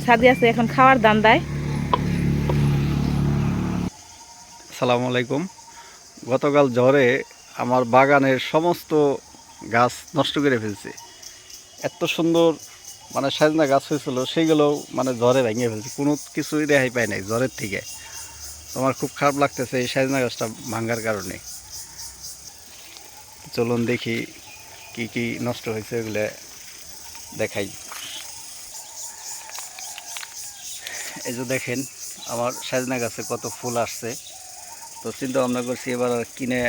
সাদি আছে এখন খাওয়ার দান্দায়। আসসালামু আলাইকুম। গতকাল ঝড়ে আমার বাগানের সমস্ত গাছ নষ্ট করে ফেলছে। এত সুন্দর মানে সাজনা গাছ হয়েছিল, সেইগুলোও মানে ঝড়ে ভেঙে ফেলছে। কোনো কিছুই রেহাই পায় নাই ঝড়ের থেকে। তোমার খুব খারাপ লাগতেছে এই সাজনা গাছটা ভাঙার কারণে। চলুন দেখি কি কি নষ্ট হয়েছে, ওগুলো দেখাই। এই যে দেখেন আমার সাজনা গাছে কত ফুল আসছে। তো চিন্তা ভাবনা করছি এবার আর কিনে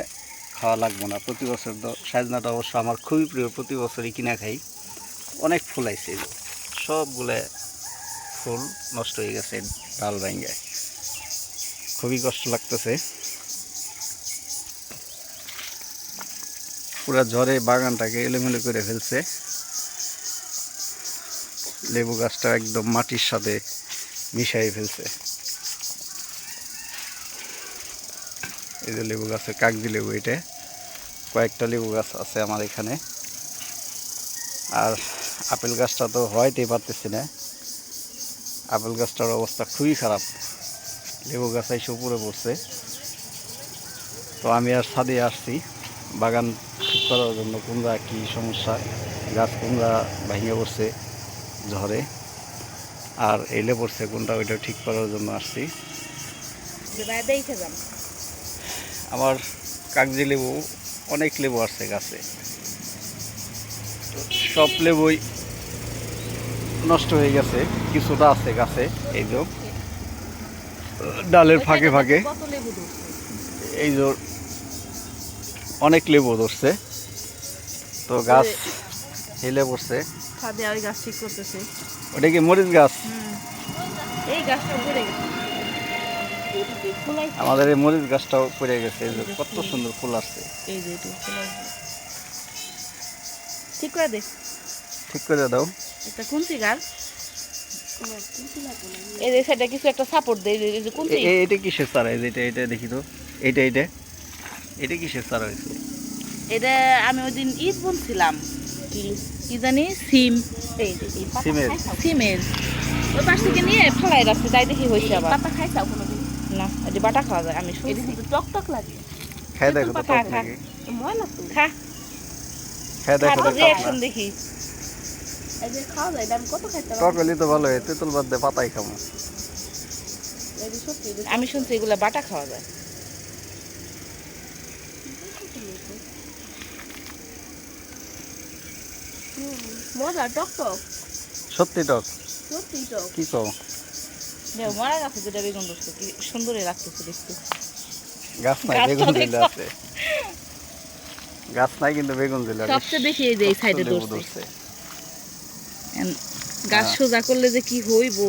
খাওয়া লাগবে না। প্রতি বছর তো সাজনাটা অবশ্য আমার খুবই প্রিয়, প্রতি বছরই কিনে খাই। অনেক ফুল আইছে, সবগুলো ফুল নষ্ট হয়ে গেছে ডাল ভেঙে। খুবই কষ্ট লাগতেছে। পুরা ঝড়ে বাগানটাকে এলোমেলো করে ফেলছে। লেবু গাছটা একদম মাটির সাথে মিশাই ফেলছে। এই যে লেবু গাছের কাগজি লেবু, এটা কয়েকটা লেবু গাছ আছে আমার এখানে। আর আপেল গাছটা তো হয়তেই পারতেছি না, আপেল গাছটার অবস্থা খুবই খারাপ। লেবু গাছ এসে উপরে পড়ছে। তো আমি আর ছাদে আসছি বাগান ঠিক করার জন্য। কোনটা কী সমস্যা, গাছ কোনটা ভেঙে পড়ছে ঝড়ে আর এলে পড়ছে কোনটা, ওইটা ঠিক করার জন্য আসছি। আমার কাগজি লেবু, অনেক লেবু আসছে গাছে, সব লেবুই নষ্ট হয়ে গেছে। কিছুটা আছে গাছে, এই যে ডালের ফাঁকে ফাঁকে এই যে অনেক লেবু ধরছে। তো গাছ হেলে পড়ছে। ওই গাছ ঠিক করতেছে। ওটা কি মরিচ গাছ? এই গাছটা পড়ে গেছে। আমাদের এই মরিচ গাছটাও পড়ে গেছে। এই যে কত সুন্দর ফুল আসছে। এই যে ঠিক করে দে, ঠিক করে দাও। একটা কুঞ্চি গাছ এই যে সেটা কিছু একটা সাপোর্ট দেয়। এই যে কুঞ্চি, এটা কিসের চারা? এই যে এটা দেখি তো, এটা এটা এটা কিসের চারা হয়েছে? এটা আমি ওই দিন ঈদ বলছিলাম, কি জানি সিম, এই যে সিমের? সিমের ওই পাশ থেকে নিয়ে ফেলাই রাখছি, তাই দেখি হয়েছে। আবার পাতা খাইছাও কোনোদিন? না, এই যে বাটা খাওয়া যায়। আমি শুনছি টক টক লাগে। খাই দেখো তো, টক নাকি? ময়লা তো খা, খাই দেখো তো, রিঅ্যাকশন দেখি। এই যে খাওয়া যায়, আমি কত খাইতে পারি। টক হলে তো ভালো হয়, তেঁতুল বাদ দিয়ে পাতাই খাবো। আমি শুনছি এগুলা বাটা খাওয়া যায়। মজা, টক টক, সত্যি টক? সত্যি টক। কি কও? মারা গাছে যেটা বেগুন ধরছে, কি সুন্দরই লাগতেছে দেখতে। গাছ নাই, বেগুন দিলে আছে। গাছ নাই কিন্তু বেগুন দিলে সবচেয়ে বেশি এই যে এই সাইডে ধরছে। গাছ সোজা করলে যে কি হইব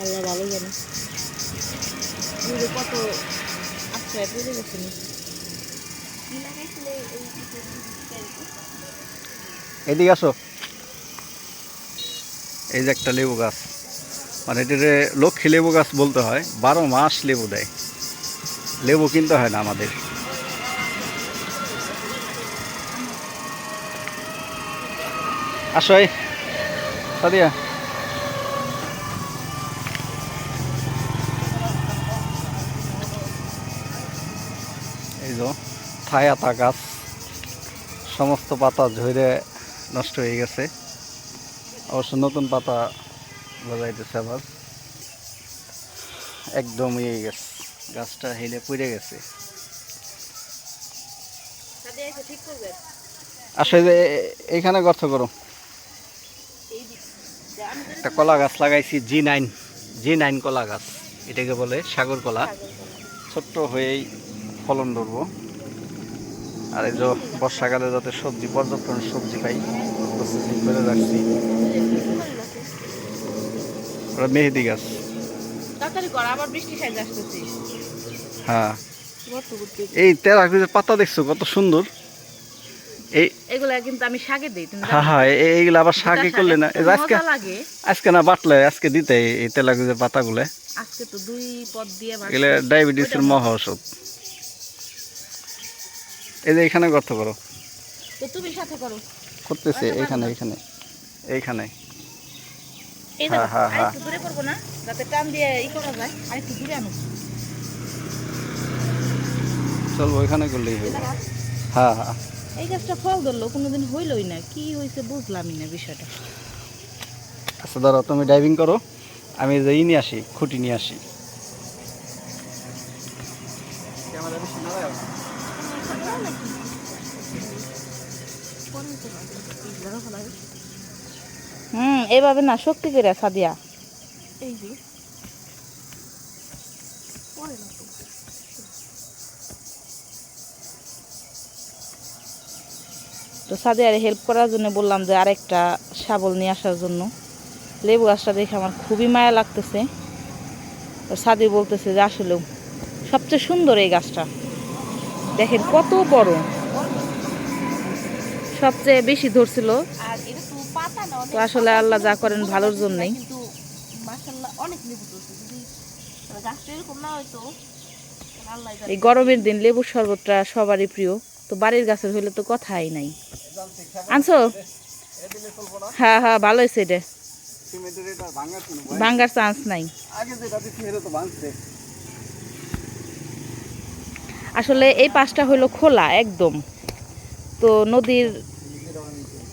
আল্লাহ ভালো জানে। কত আশ্রয় পড়ে গেছে। এদিকে আসো। এই যে একটা লেবু গাছ, মানে এটারে লক্ষ্মী লেবু গাছ বলতে হয়। 12 মাস লেবু দেয়। লেবু কিনতে হয় না আমাদের। আসো সাদিয়া। এই যে থায়াতা গাছ, সমস্ত পাতা ঝরে নষ্ট হয়ে গেছে। অবশ্য নতুন পাতা গজাইতেছে আবার। একদম ইয়ে গেছে, গাছটা হেলে পড়ে গেছে। আসলে যে এইখানে গর্ত করো। একটা কলা গাছ লাগাইছি, জি9 কলা গাছ, এটাকে বলে সাগর কলা। ছোট্ট হয়েই ফলন ধরবো। আর এই যে বর্ষাকালে যাতে সবজি, পর্যাপ্ত সবজি পাই, প্রসেসিং করে রাখছি। ওটা মেহেদি গাছ। হ্যাঁ, এই তেরা পাতা দেখছো কত সুন্দর। এগুলা কিন্তু আমি শাকে দিই। হ্যাঁ হ্যাঁ, এইগুলো আবার শাকে করলে না, আজকে আজকে না বাটলে আজকে দিতে এই তেলাগুজের পাতাগুলো। আজকে তো 2 পদ দিয়ে এগুলো ডায়াবেটিসের মহা ওষুধ। এই যে এখানে গর্ত করো। তো তুমি সাথে করো। করতেছে এইখানে এইখানে এইখানে। এই হ্যাঁ, হ্যাঁ, হ্যাঁ। আরেকটু দূরে করবো না, যাতে টান দিয়ে ই করা যায়, আরেকটু দূরে আনো। চলবো ওইখানে করলেই হইব। হ্যাঁ হ্যাঁ এই গাছটা ফল ধরলো, কোনোদিন হইলই না, কি হয়েছে বুঝলামই না বিষয়টা। আচ্ছা ধরো তুমি ডাইভিং করো, আমি যে নিয়ে আসি, খুঁটি নিয়ে আসি। এইভাবে না শক্তি করে সাদিয়া। এই যে তো সাদিয়ারে হেল্প করার জন্য বললাম যে আরেকটা শাবল নিয়ে আসার জন্য। লেবু গাছটা দেখে আমার খুবই মায়া লাগতেছে। তো সাদি বলতেছে যে আসলেও সবচেয়ে সুন্দর এই গাছটা, দেখেন কত বড়, সবচেয়ে বেশি ধরছিল। তো আসলে আল্লাহ যা করেন ভালোর জন্যই। এই গরমের দিন লেবুর শরবতটা সবারই প্রিয়, তো বাড়ির গাছের হইলে তো কথাই নাই। আনছো? হ্যাঁ হ্যাঁ, ভালো হয়েছে, এটা ভাঙ্গার চান্স নাই। আসলে এই পাশটা হইলো খোলা একদম, তো নদীর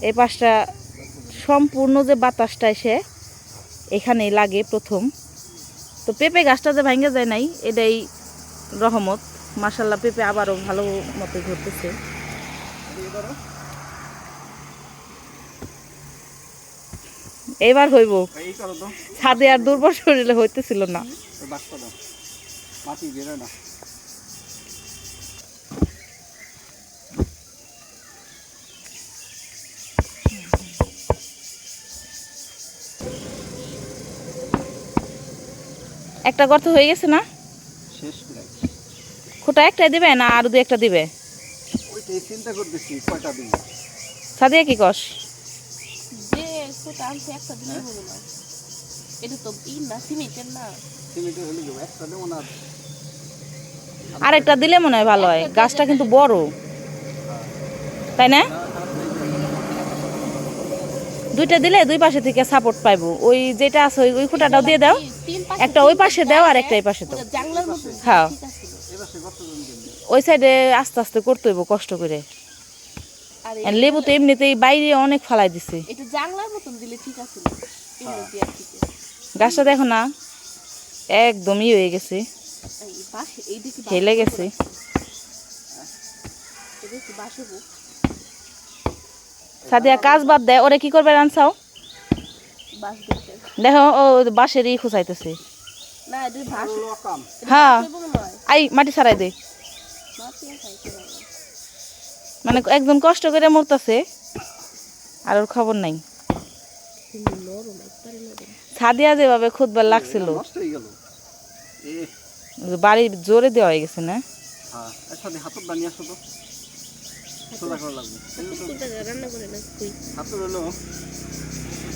এই পাশটা সম্পূর্ণ যে বাতাসটা এসে এখানেই লাগে প্রথম। তো পেঁপে গাছটা যে ভাঙ্গা যায় নাই, এটাই রহমত। মাশাল্লাহ, পেঁপে আবারও ভালো মতো ধরতেছে। এবার হইব, ছাদে আর দুর্বল শরীরে হইতেছিল না। একটা গর্ত হয়ে গেছে না? খোটা একটাই দিবে না আরো দুই একটা দিবে? চিন্তা করতেছি কয়টা দিন। সাদিয়া কি কস? আরেকটা দিলে মনে হয় ভালো হয়, গাছটা কিন্তু বড়, তাই না? দুইটা দিলে দুই পাশে থেকে সাপোর্ট পাইবো। ওই যেটা আছে ওই খুঁটাটাও দিয়ে দাও, একটা ওই পাশে দাও আর একটা এই পাশে দাও। হ্যাঁ, ওই সাইডে আস্তে আস্তে করতে হইব কষ্ট করে। লেবু তো এমনিতেই বাইরে অনেক ফালাই দিছে। গাছটা দেখো না, একদমই হয়ে গেছে, হেলে গেছে। সাদিয়া কাজ বাদ দেয়, ওরে কি করবে রানসাও? দেখো ও বাঁশেরই খুঁচাইতেছে। হ্যাঁ, আই মাটি ছাড়াই দে। মানে একজন কষ্ট করে মরতেছে আর ওর খবর নাই। সাদিয়া যেভাবে খুদবার লাগছিল, বাড়ি জোরে দেওয়া হয়ে গেছে না?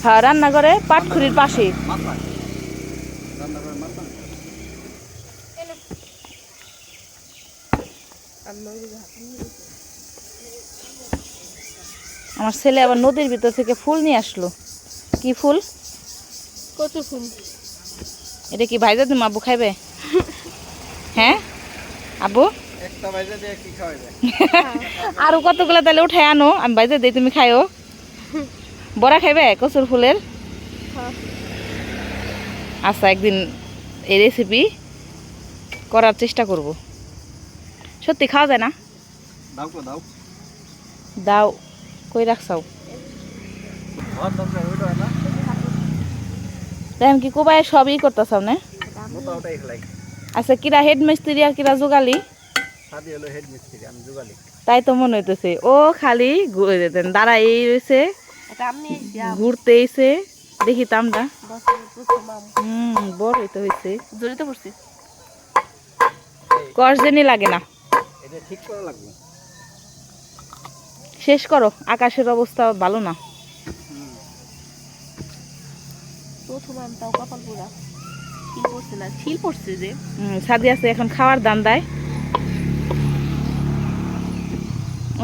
হ্যাঁ, রান্না করে পাটখুরির পাশে। আমার ছেলে আবার নদীর ভিতর থেকে ফুল নিয়ে আসলো। কি ফুল? কত ফুল? এটা কি ভাইজা তুমি আব্বু খাইবে? হ্যাঁ আব্বু, আরো কতগুলো তাহলে উঠাই আনো, আমি ভাইজা দিই, তুমি খাইও। বড়া খাইবে কচুর ফুলের? আচ্ছা, একদিন এই রেসিপি করার চেষ্টা করব। সত্যি খাওয়া যায় না? দাও, কই রাখছাও? দেখেন কি কোবাই সবই করতেছাও না? আচ্ছা, কিরা হেড মিস্ত্রি আর কিরা যোগালি? তাই তো মনে হইতেছে। ও খালি দাঁড়াই রয়েছে, ঘুরতে এসে দেখি তামটা। বড় তো হয়েছে, জড়িত পড়ছি, কষজনই লাগে না। শেষ করো, আকাশের অবস্থা ভালো না। সাদি আছে এখন খাওয়ার দান দেয়।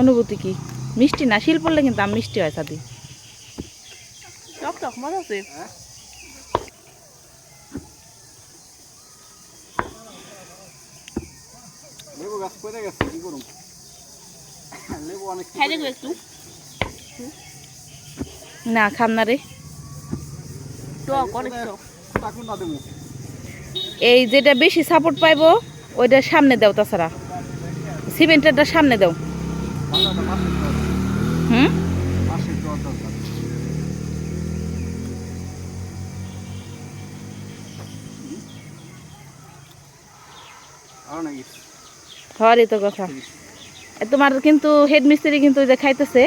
অনুভূতি কি? মিষ্টি না, শিল পড়লে কিন্তু মিষ্টি হয় সাদি। পড়ে গেছে কি করুম লেবু অনেক খাই দেখো একটু না খাম না রে। টক অনেক টক টাকুন না দেবো এই যেটা বেশি সাপোর্ট পাইবো ওইটা সামনে দাও, তাছাড়া সিমেন্টেরটা সামনে দাও। হুম, মাসের দেওয়ার দরকার আর নাকি হওয়ারই তো কথা। তোমার কিন্তু হেড মিস্ত্রি কিন্তু ওই যে খাইতেছে,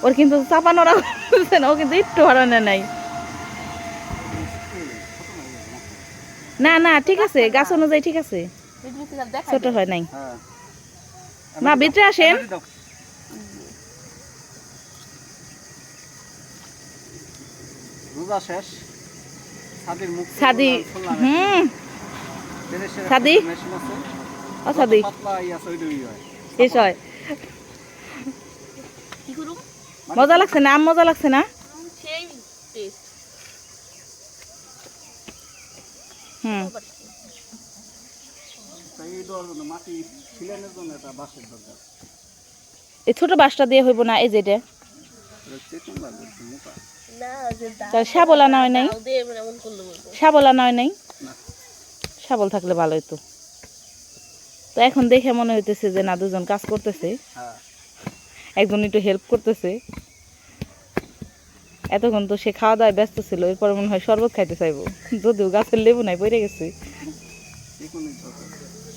ওর কিন্তু চাপানোরা করতেছে না, ও কিন্তু একটু হারানো নাই। না না ঠিক আছে, গাছ অনুযায়ী ঠিক আছে, ছোট হয় নাই। হ্যাঁ মা ভিতরে আসেন। রোজা শেষ ছাদের মুখ সাদি, সাদি। ও সাদি পাতলা আছে ওইটাই হয় শেষ হয়। কি করুম মজা লাগছে না? মজা লাগছে না? সেই টেস্ট এই দেওয়ার জন্য মাটি ছিলানোর জন্য একটা বাঁশের দরকার এই ছোট বাঁশটা দিয়ে হইব না? এই যেটা চেতন লাগবে মোটা না যে তার শাবল আনা হয় নাই? দে এমন করলে বলবো শাবল আনা হয় নাই? না শাবল থাকলে ভালো হইতো। তো এখন দেখে মনে হইতেছে যে না, দুজন কাজ করতেছে, হ্যাঁ একজন একটু হেল্প করতেছে। এতক্ষণ তো সে খাওয়া দাওয়ায় ব্যস্ত ছিল, এরপরে মনে হয় শরবত খাইতে চাইবো, যদিও গাছের লেবু নাই, পড়ে গেছে। এখনই দরকার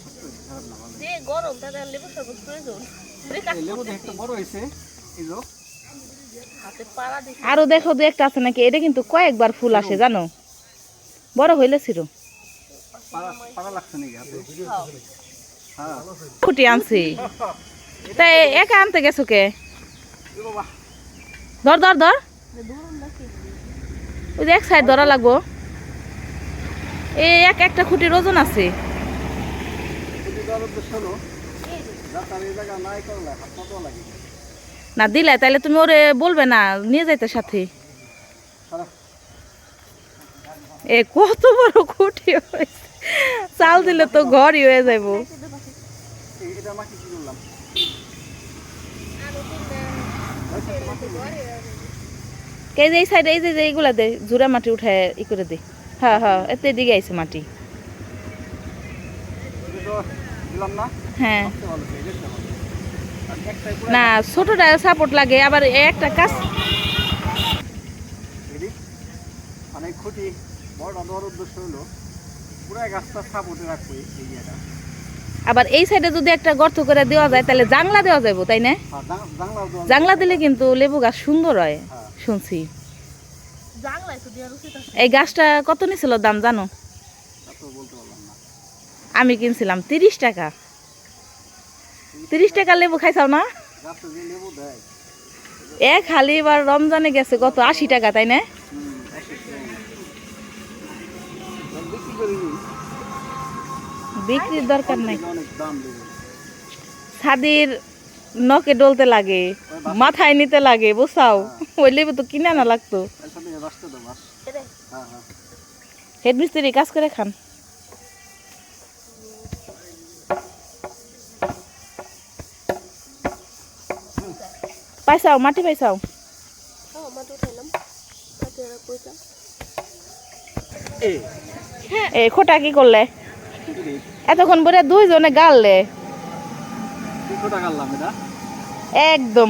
সবচেয়ে খারাপ না ভালো যে গরম তাতে আর লেবু শরবত প্রয়োজন এই লেবু দেখতে বড় হয়েছে এই যে হাতে পাড়া দিছি আরো দেখো দু একটা আছে নাকি, এটা কিন্তু কয়েকবার ফুল আসে জানো, বড় হইলে ছিল। পাড়া পাড়া লাগছে নাকি হাতে হ্যাঁ খুঁটি আনছি, তাই একা আনতে গেছো কে? এ বাবা ধর ধর ধর, দূরম নাকি ওই যে এক সাইড ধরা লাগবো। এই একটা খুঁটির ওজন আছে। যদি দেওয়ার উদ্দেশ্য হলো যাতার এই জায়গা নাই করলে হাত পাতাও লাগে না দিলে তাইলে তুমি ওরে বলবে না নিয়ে যাইতে সাথে। সারা এ কত বড় খুঁটি হয়েছে, চাল দিলে তো ঘরই হয়ে যাইবো। এটা মাটি কি করলাম এই যে এই সাইডে এই যে এইগুলা দে, জুড়া মাটি উঠায় ই করে দে। হ্যাঁ হ্যাঁ, এতে দিকে আইছে মাটি। এটা তো দিলাম না হ্যাঁ সবচেয়ে ভালো এই দেখতে ভালো আর একটাই পুরো না, ছোটটা সাপোর্ট লাগে, আবার একটা কাজ এদিক অনেক খুঁটি বড় দেওয়ার উদ্দেশ্য হলো পুরো গাছটা সাপোর্টে রাখবো এই জায়গাটা আবার এই সাইডে যদি একটা গর্ত করে দেওয়া যায় তাহলে জাংলা দেওয়া যাবো, তাই না? আর জানলা দেওয়া জাংলা দিলে কিন্তু লেবু গাছ সুন্দর হয়, হ্যাঁ শুনছি। জাংলায় তো দেওয়ার উচিত আছে এই গাছটা কত নিছিল দাম জানো? তা তো বলতে পারলাম না আমি কিনছিলাম 30 টাকা। 30 টাকা লেবু খাইছাও না? গাছে যে লেবু দেয় খালি এবার রমজানে গেছে কত 80 টাকা, তাই না? বিক্রি করে দিই বিক্রির দরকার নাই। অনেক দাম লেবু ছাদির নখে ডলতে লাগে, মাথায় নিতে লাগে, বুঝাও? ওই লেবু তো কিনে আনা লাগতো। এর সাথে বাঁচতে দাও বাস এটা হ্যাঁ হ্যাঁ হেড মিস্ত্রি কাজ করে খান। পাইছাও মাটি পাইছাও? হ্যাঁ মাটি উঠাইলাম তাতে আর পয়সা এই এই খোটা কি করলে রে এতক্ষণ পরে? দুইজনে গাললে 200 টাকা লাম এটা একদম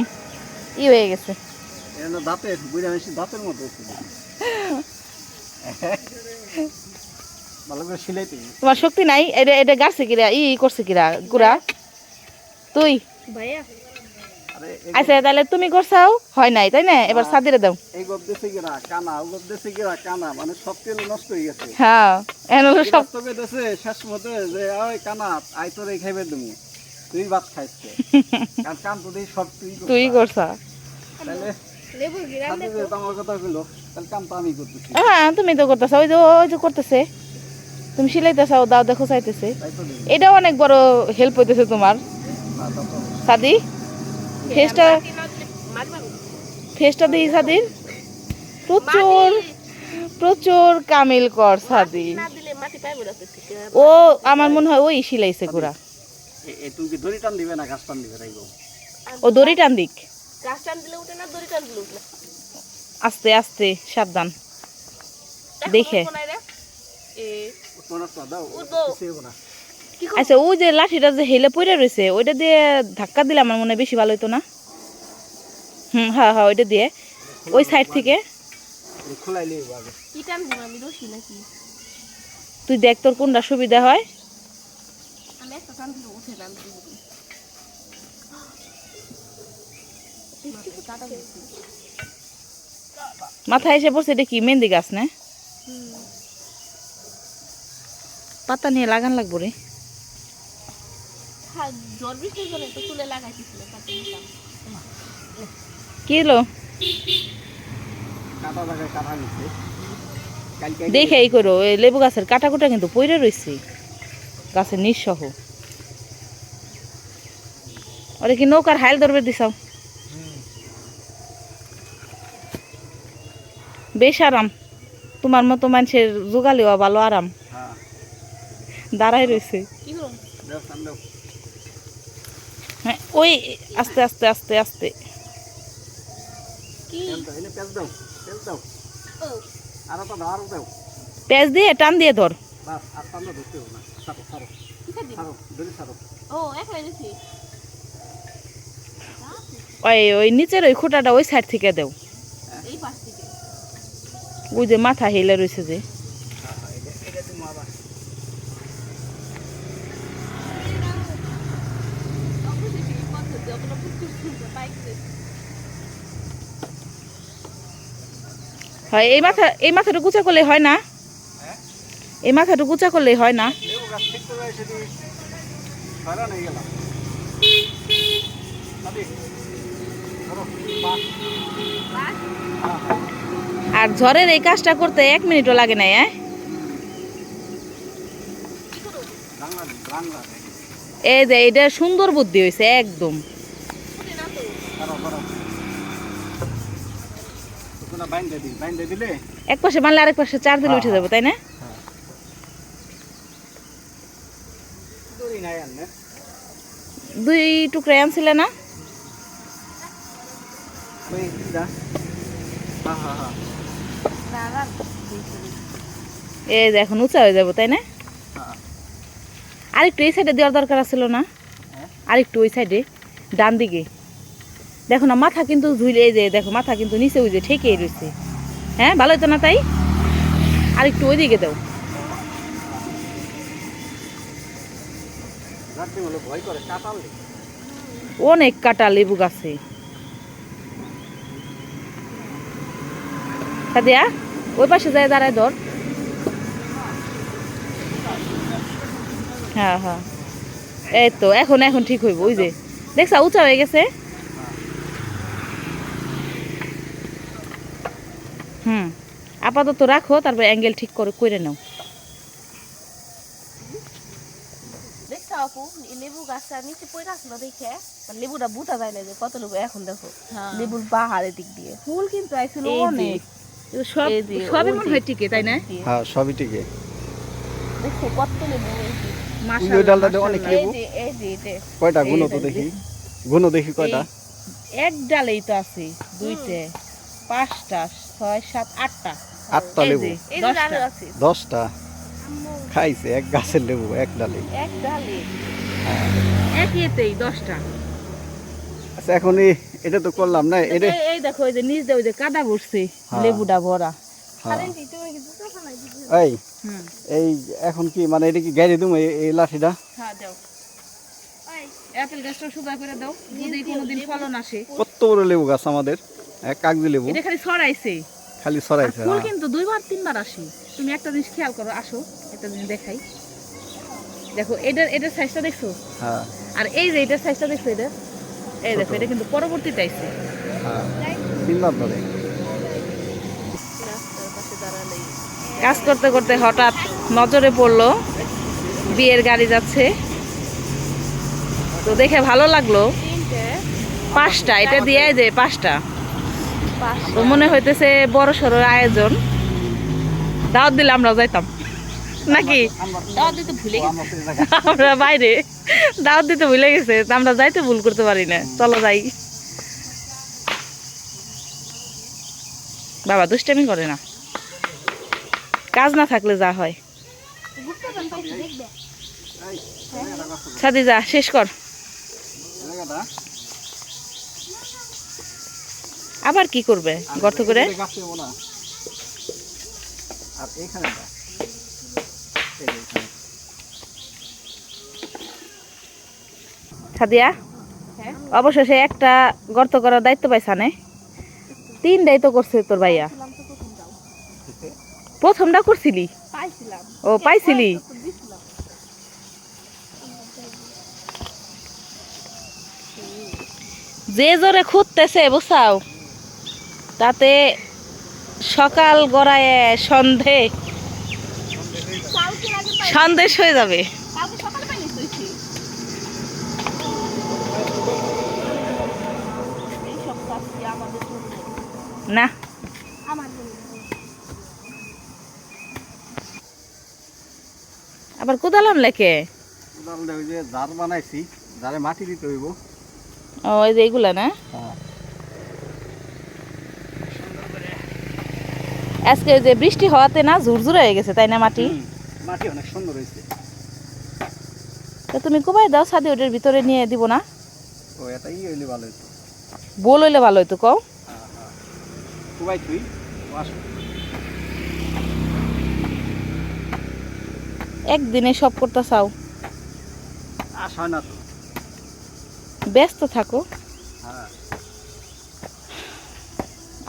ই হয়ে গেছে। এটা দাঁতের বুড়া মেশিন দাঁতের মতো হচ্ছে ভালো করে সিলাইতে তোমার শক্তি নাই? এটা এটা গাছে কিরা ই করছে কিরা গুড়া? তুই ভাইয়া আরে আচ্ছা তাহলে তুমি করছাও, হয় নাই তাই না? এবার সাদিরে দাও। এই গপ দেশে গিরা কানা ও গপ দেশে গিরা কানা মানে সব তেল নষ্ট হয়ে গেছে হ্যাঁ এখন হলো সব। তোকে দেশে শেষ মতে যে ওই কানা আই তোরে খাইবে তুমি তুই ভাত খাইছে কারণ কান তো দেই সব তুই করছা। তাহলে লেবু গিরাম সাথে যে তোমার কথা কইলো তাহলে কাম তো আমি করতেছি হ্যাঁ তুমি তো করতেছ, ওই যে করতেছে, তুমি সিলাইতেছাও, দাও দেখো চাইতেছে। তাই তো দিই এটাও অনেক বড় হেল্প হইতেছে তোমার সাদি। ফেসটা ফেসটা দিই সাদির প্রচুর প্রচুর কামিল কর সাদি। না দিলে মাটি পাইবো না ও আমার মনে হয় ওই সিলাইছে গোড়া। তুমি কি দড়ি টান দিবে না গাছ টান দিবে তাই গো? ও দড়ি টান দিক, গাছ টান দিলে উঠে না, দড়ি টান দিলে উঠে না। আস্তে আস্তে সাবধান দেখে। কোনায় রে? এ মনে তো দাও উঠবো। কিছু হইবো না। কি করব? আচ্ছা ওই যে লাঠিটা যে হেলে পড়ে রয়েছে ওইটা দিয়ে ধাক্কা দিলে আমার মনে হয় বেশি ভালো হতো না? হ্যাঁ হ্যাঁ ওইটা দিয়ে ওই সাইড থেকে এই খোলাইলে হইবো আগে। কি টান দিব আমি, রশি নাকি? তুই দেখ তোর কোনটা সুবিধা হয়। আমি একটা টান দিলে উঠে না, আমি দিব। একটু কাটা দিছি। মাথায় এসে পড়ছে এটা কি মেহেন্দি গাছ না? পাতা নিয়ে লাগান লাগবো রে। হ্যাঁ, ঝড় বৃষ্টির জন্য তো তুলে লাগাইতেছিল, কাটে নিতাম। কি হলো কাটা জায়গায় কাটা নিচ্ছে কালকে দেখে এই করো, এই লেবু গাছের কাটাকুটা কিন্তু পইরে রয়েছে গাছের নিচ সহ। ওরে কি নৌকার হাইল ধরবে দিছাও? বেশ আরাম, তোমার মতো মানুষের জোগালিও ভালো আরাম। হ্যাঁ দাঁড়াই রয়েছে। কি করব? দাও টান দাও। হ্যাঁ ওই আস্তে আস্তে আস্তে আস্তে। কি? তেল দাও, এনে পেঁয়াজ দাও, তেল দাও। ও আরো তো দাও, আরো দাও। পেঁচ দিয়ে টান দিয়ে ধর। বাস আর টান দাও, ধরতে হবে না। ছাড়ো ছাড়ো কিসে দিব? ছাড়ো, দড়ি ছাড়ো। ও একলাই দিছি। ওই ওই নিচের ওই খোঁটাটা ওই সাইড থেকে দেও, এই পাশ থেকে। ওই যে মাথা হেলে রয়েছে যে। হ্যাঁ হ্যাঁ, এটা তুমি আবার অবশ্যই এই পদ্ধতি অবলম্বন করতে পাইছে। হয় এই মাথাটা গুচা করলে হয় না? এই মাথাটা গুচা করলে হয় না? লেবু গাছ ঠিক করে সেটি ধরা নিয়ে গেলাম। দাদি, ধরো, বাস। বাস হ্যাঁ, হ্যাঁ। আর ঝড়ের এই কাজটা করতে 1 মিনিটও লাগে না। কি করব? বাংলা বাংলা এই যে এটা সুন্দর বুদ্ধি হয়েছে একদম। উঠে না তো। ধরো ধরো ওখানে বাইন্দে দিলে এক পাশে বানলে আরেক পাশে চার দিলে উঠে যাবো, তাই না? দড়ি নাই আর না 2 টুকরা আনছিলে না? ওই দা হ্যাঁ হ্যাঁ হ্যাঁ দাঁড়ান। এই যে এখন উঁচা হয়ে যাবো, তাই না? হ্যাঁ আরেকটু এই সাইডে দেওয়ার দরকার ছিল না? হ্যাঁ আরেকটু ওই সাইডে ডান দিকে দেখো না, মাথা কিন্তু ঝুলে, এই যে দেখো মাথা কিন্তু নিচে ওই যে ঠেকেই রয়েছে। হ্যাঁ ভালো হতো না তাই? আরেকটু ওই দিকে দাও। রাত্রি হলো ভয় করে কাটাল অনেক কাটা লেবু গাছে। সাদিয়া ওই পাশে যায় দাঁড়ায় ধর। হ্যাঁ হ্যাঁ এই তো এখন এখন ঠিক হইব। ওই যে দেখছা উঁচা হয়ে গেছে। আপাতত রাখো, তারপর অ্যাঙ্গেল ঠিক করে করে নাও। দেখছো আপু, এই লেবু গাছটা নিচে পড়ে আসলো দেখে, মানে লেবুটা বুঝা যায় না যে কত লেবু। এখন দেখো লেবুর বাহারের দিক দিয়ে ফুল কিন্তু আইছিল এই যে, অনেক। সব এই যে, সবই ওই মনে যে, হয় টিকে, তাই না? হ্যাঁ সবই টিকে দেখছো কত লেবু। এই যে, ওই ডালটাতে অনেক এই লেবু। যে, এই যে, এই যে। কয়টা গুণ তো এই দেখি, গুণ দেখি কয়টা। এক ডালেই তো আছে 2টে 5টা 6 7 8টা 8টা লেবু, এই যে আরো আছে। 10টা খাইছে এক গাছের লেবু এক ডালে। এক ডালে এক ইয়েতেই 10টা। আচ্ছা এখন এটা তো করলাম না, এটা এই দেখো এই যে নিচ দিয়ে ওই যে কাদা ভরছে, হ্যাঁ। লেবুটা ভরা। হ্যাঁ আরে তুমি কি দুটো ফলাই দিছো? এই হুম এই এখন কি মানে এটা কি গাড়ি দিম এই লাঠিটা? হ্যাঁ দাও। ওই অ্যাপেল গাছটা সুদা করে দাও, যদি কোনোদিন ফলন আসে। কত বড় লেবু গাছ আমাদের, কাগজি লেবু এটা খালি ছড়াইছে। খালি আর ছড়াইছে। ফুল কিন্তু 2বার 3বার আসে। তুমি একটা জিনিস খেয়াল করো, আসো একটা জিনিস দেখাই। দেখো এটার সাইজটা দেখছো? হ্যাঁ আর এই যে এটার সাইজটা দেখছো? এটা এই দেখো, এটা কিন্তু পরবর্তীতে আইছে। হ্যাঁ 3বার ধরে। রাস্তার পাশে দাঁড়ালেই কাজ করতে করতে হঠাৎ নজরে পড়লো বিয়ের গাড়ি যাচ্ছে, তো দেখে ভালো লাগলো। 3টে 5টা এটা দিয়ে যে 5টা, 5 তো মনে হইতেছে বড় সড়ো আয়োজন। দাওয়াত দিলে আমরাও যাইতাম। নাকি দাওয়াত দিতে ভুলে গেছি। আমরা তো এই জায়গায় আমরা বাইরে দাওয়াত দিতে ভুলে গেছে তা আমরা যাইতে ভুল করতে পারি না চলো যাই বাবা দুষ্টামি করে না কাজ না থাকলে যা হয় সাদি যা শেষ কর এই জায়গাটা আবার কি করবে গর্ত করে গাছ দেবো না। আর এইখানেটা এই যে এইখানে। সাদিয়া হ্যাঁ অবশেষে একটা গর্ত করার দায়িত্ব পাইছা নে 3টাই তো করছে তোর ভাইয়া ছিলাম তো প্রথম যাও প্রথমটা করছিলি পাইছিলাম ও পাইছিলি তো দিছিলাম যে জোরে খুঁজতেছে বুঝাও তাতে সকাল গড়ায় সন্ধে কালকে আগে পাই সন্দেশ হয়ে যাবে কালকে সকালে পাইনি তুইছি এই সব কাজ কি আমাদের জন্য না আমার জন্য আবার কোদালন লেখে কোদাল দিয়ে ওই যে জার বানাইছি, জারে মাটি দিতে হইব। ও এই যে এইগুলা না হ্যাঁ আজকে যে বৃষ্টি হওয়াতে না ঝুরঝুরে হয়ে গেছে তাই না মাটি মাটি অনেক সুন্দর হয়েছে। তো তুমি কোবাই দাও সাদি ওটার ভিতরে নিয়ে দিব না ও এটা ই হইলে ভালো হইতো। বল হইলে ভালো হইতো কও হ্যাঁ হ্যাঁ কুবাই তুই আসো। একদিনে সব করতে চাও আস হয় না তো। ব্যস্ত থাকো হ্যাঁ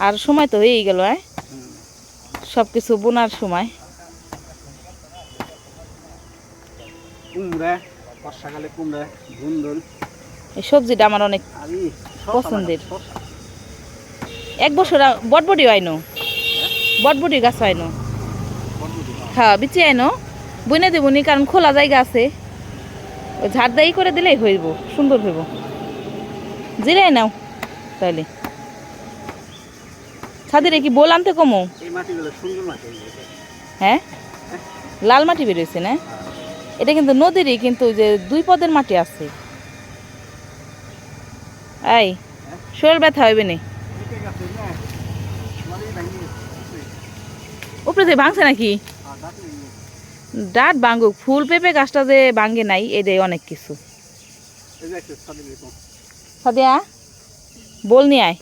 আর সময় তো হয়েই গেল হুম। সব কিছু বোনার সময় কুমড়া বর্ষাকালে কুমড়া ধুন্দুল এই সবজিটা আমার অনেক আর ই শসা পছন্দের। লাগানো, শসা। এক বছর বটবটি আইনো বটবটি গাছ আইনো বরবটি, হ্যাঁ। হ্যাঁ বিচি আইনো বইনে দেবনি কারণ খোলা জায়গা আছে ওই ঝাড় দাই করে দিলেই হইব সুন্দর হইব জিরাই নাও তাইলে ছাদিরে কি বল আনতে কমো এই মাটিগুলো সুন্দর মাটি হয়েছে। হ্যাঁ লাল মাটি বেরোইছে না এটা কিন্তু নদীরই কিন্তু ওই যে 2 পদের মাটি আছে এই শরীর ব্যথা হইবে নি ঠিক আছে না মানে ভাঙি গেছে। উপরে যে ভাঙছে নাকি আর ডাকলে ডাট ভাঙুক ফুল পেঁপে গাছটা যে ভাঙে নাই এটাই অনেক কিছু এই যে একটা ছাদের এরকম। সাদিয়া বল নিয়ে আয়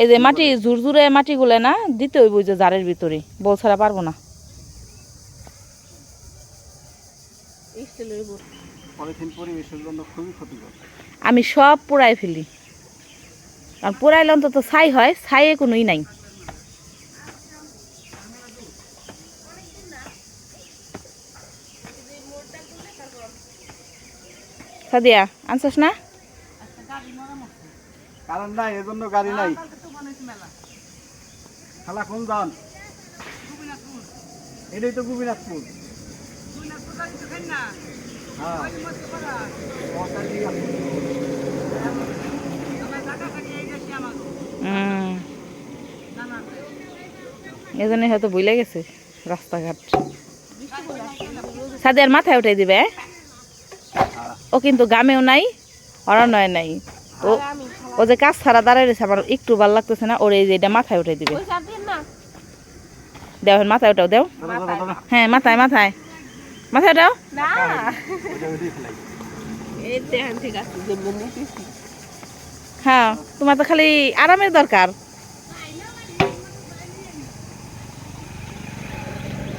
এই যে মাটি ঝুরঝুরে মাটিগুলো না দিতে হইব ওই যে জারের ভিতরে বল ছাড়া পারবো না স্টিলের বোতল পলিথিন পরিবেশের জন্য খুবই ক্ষতিকর। আমি সব পোড়াই ফেলি কারণ পোড়াইলে অন্তত ছাই হয় ছাইয়ে কোনোই নাই সাদিয়া আনছস না কারণ নাই এজন্য গাড়ি নাই। খালা কোন যান এটাই তো গোপীনাথপুর। হ্যাঁ ওটা ঠিক আছে। এজন্য হয়তো ভুলে গেছে রাস্তাঘাট সাদিয়ার মাথায় উঠাই দিবে ও কিন্তু গামেও নাই অরণ্যয় নাই ও আমি ও যে কাজ ছাড়া দাঁড়ায় রয়েছে আমার একটু ভালো লাগতেছে না ওর এই যে এটা মাথায় উঠাই দিবে ওই সাথে না দেও মাথায় উঠাও দেও ধরো, ধরো, ধরো। হ্যাঁ মাথায় মাথায় মাথায় উঠাও না ওইটা ওইটাই ফেলাই। এই দেখেন ঠিক আছে যেমনি নিতেছি হ্যাঁ তোমার তো খালি আরামের দরকার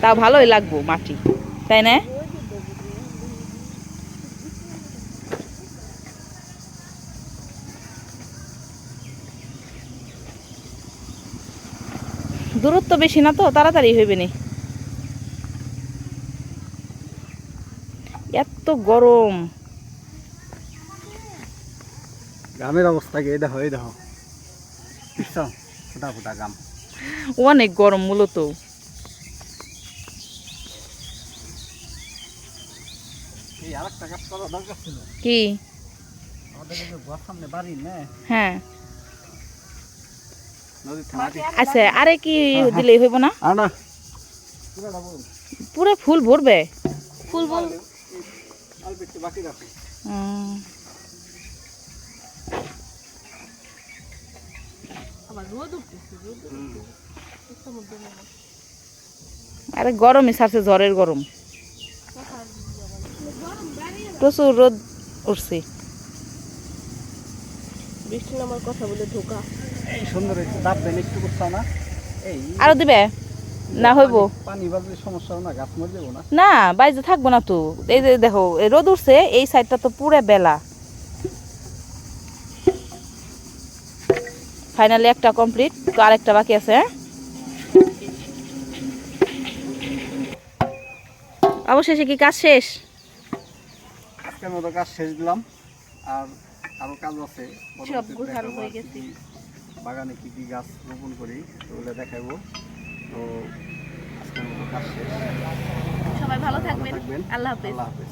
তাও ভালোই লাগবো মাটি তাই না দূরত্ব বেশি না তো তাড়াতাড়ি হইবে নি এত গরম গ্রামের অবস্থা কি এই দেখো এই দেখো বুঝছো ফোটা ফোটা গাম। অনেক গরম মূলত এই আরেকটা কাজ করা দরকার ছিল কি আমাদের এই যে ঘর সামনে বাড়ি না হ্যাঁ নদীর থেকে মাটি আচ্ছা আরে কি দিলেই হইব না আনা পুরো ফুল ভরবে। ফুল বল অল্প একটু বাকি রাখো। আবার রোদ উঠতেছে আরে গরমই ছাড়ছে, ঝড়ের গরম, প্রচুর রোদ উঠছে। বৃষ্টি নামার কথা বলে ঢোকা। এই সুন্দর হয়েছে, দাব দেন একটু করছো না? এই আরো দিবে না হইব পানি বাজলে সমস্যা না, গাছ মরে যাবো না? না, বাইরে থাকবো না তো। এই যে দেখো এই রোদ উঠছে, এই সাইডটা তো পুরো বেলা। ফাইনালি একটা কমপ্লিট, তো আরেকটা বাকি আছে। অবশেষে কি কাজ শেষ? আজকের মতো কাজ শেষ দিলাম, আর আরো কাজ আছে। সব পরবর্তীতে গোছানো দেখাবো হয়ে আর গেছে। বাগানে কি কি গাছ রোপণ করি ওগুলো দেখাবো। তো আজকের মতো কাজ শেষ। সবাই ভালো ভালো থাকবেন। থাকবেন। আল্লাহ হাফেজ। আল্লাহ হাফেজ।